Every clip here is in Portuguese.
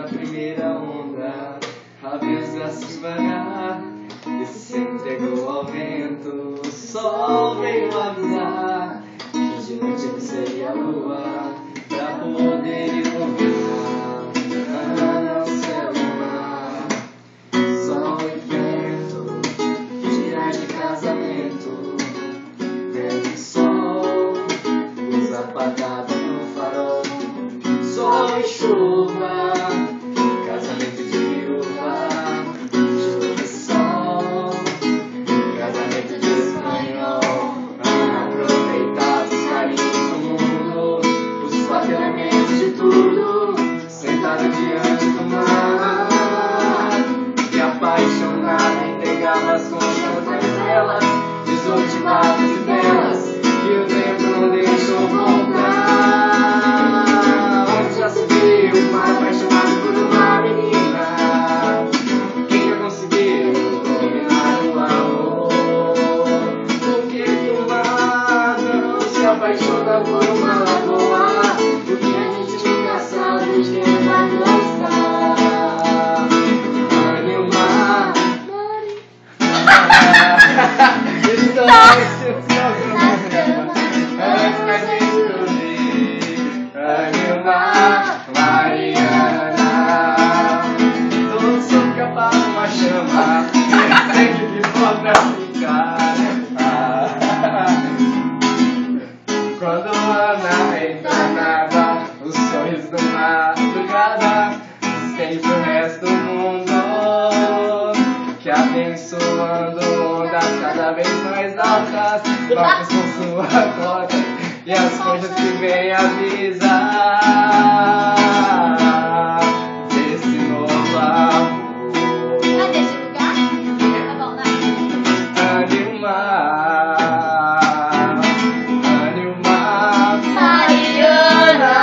primeira onda, abriu os braços devagar e se entregou ao vento. O sol veio avisar que de noite não seria a lua pra poder iluminar o céu e o mar. Sol e vento, dia de casamento, vento e sol, luz apagada no farol. Sol e chuva, casamento de viúva. Chuva e sol, casamento de espanhol. Aproveitar os carinhos do mundo, os quatro elementos de tudo, sentado diante do mar. E apaixonada entregava as contas das velas, 18 barcos e velas, e o tempo não deixou voltar. Onde já se viu um mar apaixonado por uma menina? Quem já conseguiu dominar o amor? Por que o mar não se apaixona por uma lagoa? Por que a gente nunca sabe de quem vai gostar? Ame o mar. Antes da gente dormir, ame o mar, Mariana. Todo sob capaz uma chama, sempre que for pra ficar. Quando Ana entra na água, os sonhos da madrugada estende pro resto do mundo, que abençoando ondas cada vez mais altas, barcos com sua cota e as coisas que vem avisar desse novo amor. Cadê esse lugar? Tá bom, vai. Ame o mar, Mariana,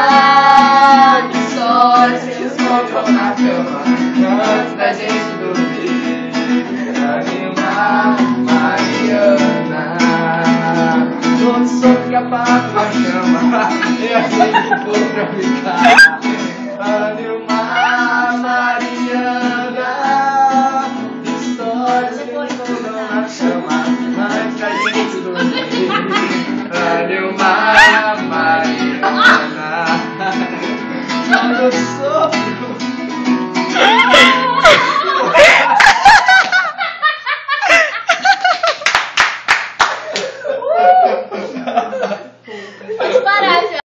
que só se escondeu na cama antes da gente